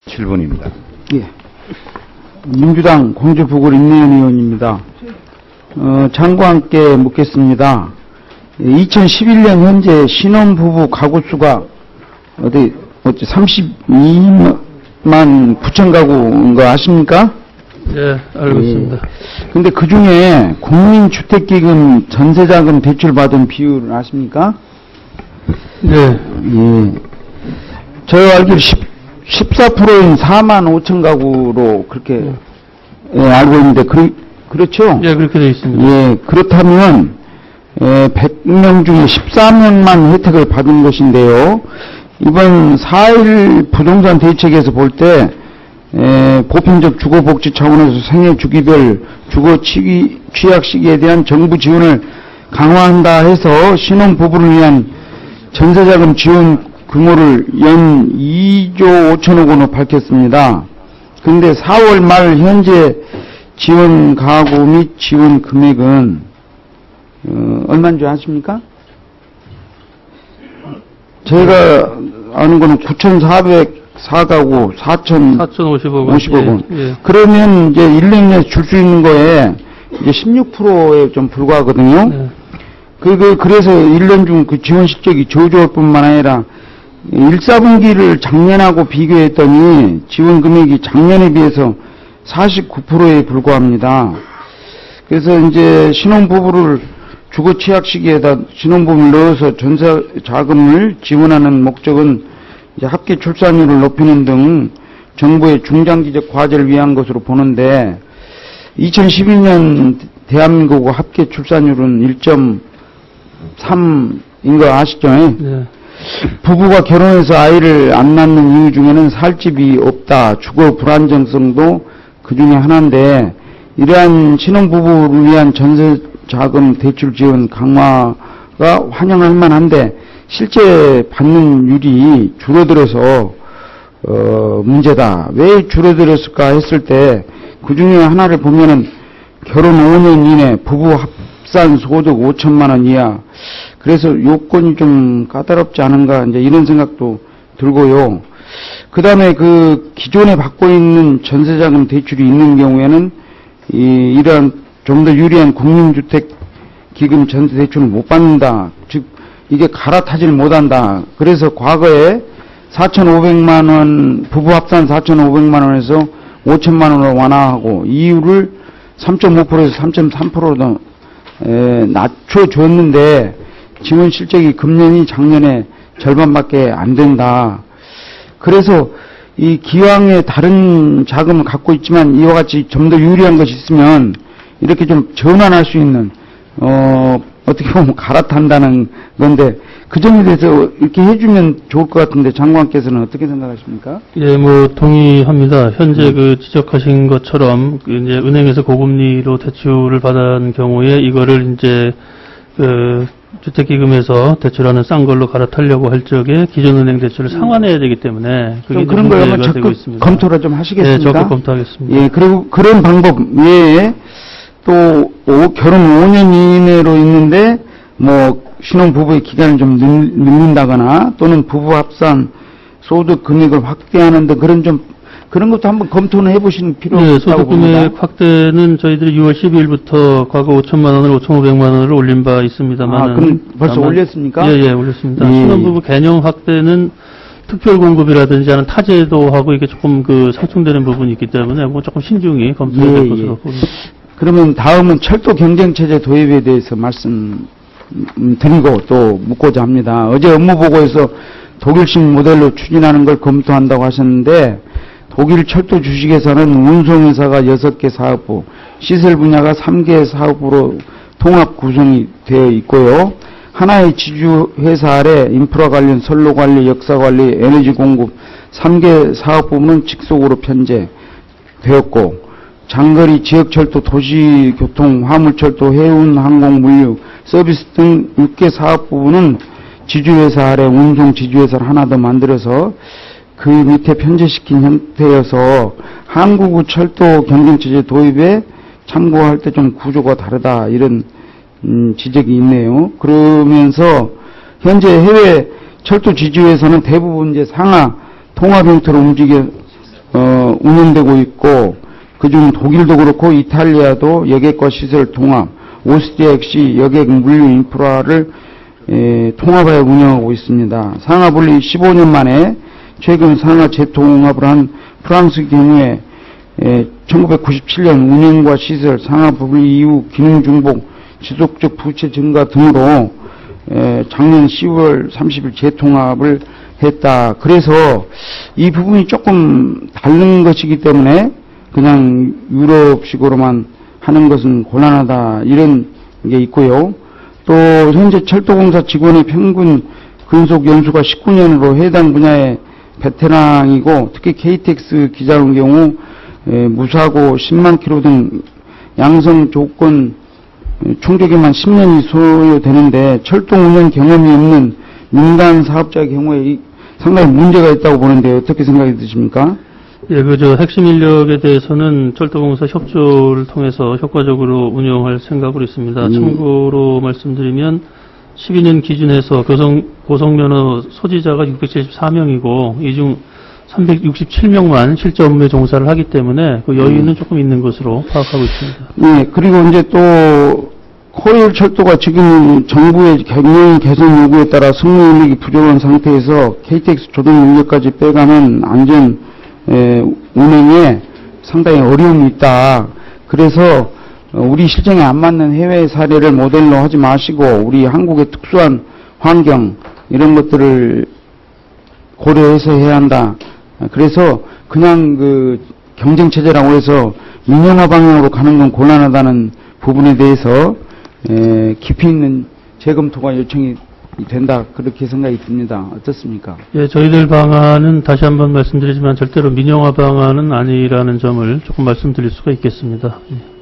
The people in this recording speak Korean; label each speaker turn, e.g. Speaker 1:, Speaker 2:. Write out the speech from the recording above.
Speaker 1: 7분입니다.
Speaker 2: 예. 민주당 광주부골 임내연 의원입니다. 장관께 묻겠습니다. 2011년 현재 신혼부부 가구수가 32만 9천 가구인 거 아십니까?
Speaker 3: 예, 알고 있습니다.
Speaker 2: 근데 그 중에 국민주택기금 전세자금 대출받은 비율을 아십니까?
Speaker 3: 네.
Speaker 2: 예. 저 알기로 14%인 4만 5천 가구로 그렇게 알고 있는데, 그렇죠?
Speaker 3: 예, 그렇게 되어 있습니다.
Speaker 2: 예, 그렇다면 100명 중에 14명만 혜택을 받은 것인데요. 이번 4.1 부동산 대책에서 볼 때 보편적 주거복지 차원에서 생애 주기별 주거 취약 시기에 대한 정부 지원을 강화한다 해서 신혼부부를 위한 전세자금 지원 규모를 연 2조 5천억 원으로 밝혔습니다. 그런데 4월 말 현재 지원 가구 및 지원 금액은 얼마인 줄 아십니까? 제가 아는 거는 9,404가구 4,050억 원.
Speaker 3: 예.
Speaker 2: 그러면 이제 1년 내에 줄 수 있는 거에 이제 16%에 좀 불과하거든요.
Speaker 3: 예.
Speaker 2: 그래서 1년 중 그 지원 실적이 저조할 뿐만 아니라 1, 4분기를 작년하고 비교했더니 지원 금액이 작년에 비해서 49%에 불과합니다. 그래서 이제 신혼부부를 주거 취약 시기에다 신혼부부를 넣어서 전세 자금을 지원하는 목적은 이제 합계 출산율을 높이는 등 정부의 중장기적 과제를 위한 것으로 보는데 2012년 대한민국 합계 출산율은 1.3인 거 아시죠?
Speaker 3: 네.
Speaker 2: 부부가 결혼해서 아이를 안 낳는 이유 중에는 살 집이 없다, 주거 불안정성도 그 중에 하나인데, 이러한 신혼부부를 위한 전세자금 대출 지원 강화가 환영할 만한데 실제 받는 율이 줄어들어서 문제다. 왜 줄어들었을까 했을 때 그 중에 하나를 보면은 결혼 5년 이내 부부 합산 소득 5천만 원 이하, 그래서 요건이 좀 까다롭지 않은가 이제 이런 생각도 들고요. 그 다음에 그 기존에 받고 있는 전세자금 대출이 있는 경우에는 이러한 좀 더 유리한 국민주택기금 전세 대출을 못 받는다. 즉 이게 갈아타지를 못한다. 그래서 과거에 4,500만 원 부부 합산 4,500만 원에서 5천만 원으로 완화하고 이율을 3.5%에서 3.3%로 낮춰줬는데 지원 실적이 금년이 작년에 절반밖에 안 된다. 그래서 이 기왕에 다른 자금을 갖고 있지만 이와 같이 좀 더 유리한 것이 있으면 이렇게 좀 전환할 수 있는 어떻게 보면 갈아탄다는 건데 그 점에 대해서 이렇게 해주면 좋을 것 같은데 장관께서는 어떻게 생각하십니까?
Speaker 3: 예, 동의합니다. 현재 그 지적하신 것처럼 이제 은행에서 고금리로 대출을 받은 경우에 이거를 이제 주택기금에서 대출하는 싼 걸로 갈아타려고 할 적에 기존은행 대출을 상환해야 되기 때문에 그게
Speaker 2: 좀 그런 걸 한번
Speaker 3: 되고 있습니다.
Speaker 2: 검토를 좀 하시겠습니까?
Speaker 3: 예, 적극 검토하겠습니다.
Speaker 2: 예, 그리고 그런 방법 외에 또 결혼 5년 이내로 있는데 신혼부부의 기간을 좀 늦는다거나 또는 부부 합산 소득 금액을 확대하는 등 그런 것도 한번 검토는 해보시는 필요가
Speaker 3: 네,
Speaker 2: 있다고
Speaker 3: 소득
Speaker 2: 봅니다.
Speaker 3: 금액 확대는 저희들이 6월 12일부터 과거 5천만 원을 5,500만 원을 올린 바 있습니다만.
Speaker 2: 그럼 벌써 올렸습니까?
Speaker 3: 예, 올렸습니다.
Speaker 2: 예.
Speaker 3: 신혼부부 개념 확대는 특별 공급이라든지 하는 타제도하고 이게 조금 상충되는 부분이 있기 때문에 조금 신중히 검토해야 될 것으로 봅니다.
Speaker 2: 그러면 다음은 철도 경쟁체제 도입에 대해서 말씀드리고 또 묻고자 합니다. 어제 업무보고에서 독일식 모델로 추진하는 걸 검토한다고 하셨는데 독일 철도 주식회사는 운송회사가 6개 사업부, 시설 분야가 3개 사업부로 통합 구성이 되어 있고요. 하나의 지주회사 아래 인프라 관련, 선로 관리, 역사 관리, 에너지 공급 3개 사업부는 직속으로 편제되었고 장거리 지역철도, 도시교통, 화물철도, 해운, 항공, 물류, 서비스 등 6개 사업부는 지주회사 아래 운송 지주회사를 하나 더 만들어서 그 밑에 편제시킨 형태여서 한국 철도 경쟁체제 도입에 참고할 때 좀 구조가 다르다 이런 지적이 있네요. 그러면서 현재 해외 철도 지주회사는 대부분 이제 상하 통합 형태로 운영되고 있고, 그중 독일도 그렇고 이탈리아도 여객과 시설 통합, 오스트리아 역시 여객 물류 인프라를 통합하여 운영하고 있습니다. 상하 분리 15년 만에 최근 상하 재통합을 한 프랑스 경우에 1997년 운영과 시설, 상하 분리 이후 기능 중복, 지속적 부채 증가 등으로 작년 10월 30일 재통합을 했다. 그래서 이 부분이 조금 다른 것이기 때문에 그냥 유럽식으로만 하는 것은 곤란하다, 이런 게 있고요. 또 현재 철도공사 직원의 평균 근속 연수가 19년으로 해당 분야의 베테랑이고, 특히 KTX 기사의 경우 무사고 10만 킬로 등 양성 조건 충족에만 10년이 소요되는데, 철도 운영 경험이 없는 민간 사업자의 경우에 상당히 문제가 있다고 보는데 어떻게 생각이 드십니까?
Speaker 3: 예, 핵심 인력에 대해서는 철도공사 협조를 통해서 효과적으로 운영할 생각으로 있습니다. 참고로 말씀드리면 12년 기준에서 고성면허 소지자가 674명이고, 이 중 367명만 실제 업무에 종사를 하기 때문에 그 여유는 조금 있는 것으로 파악하고 있습니다.
Speaker 2: 네, 그리고 이제 또 코레일 철도가 지금 정부의 경영 개선 요구에 따라 승무 인력이 부족한 상태에서 KTX 조동 인력까지 빼가면 안전 운행에 상당히 어려움이 있다. 그래서 우리 실정에 안 맞는 해외 사례를 모델로 하지 마시고 우리 한국의 특수한 환경 이런 것들을 고려해서 해야 한다. 그래서 그냥 그 경쟁 체제라고 해서 민영화 방향으로 가는 건 곤란하다는 부분에 대해서 깊이 있는 재검토가 요청이 된다, 그렇게 생각이 듭니다. 어떻습니까?
Speaker 3: 예, 저희들 방안은 다시 한번 말씀드리지만 절대로 민영화 방안은 아니라는 점을 조금 말씀드릴 수가 있겠습니다. 예.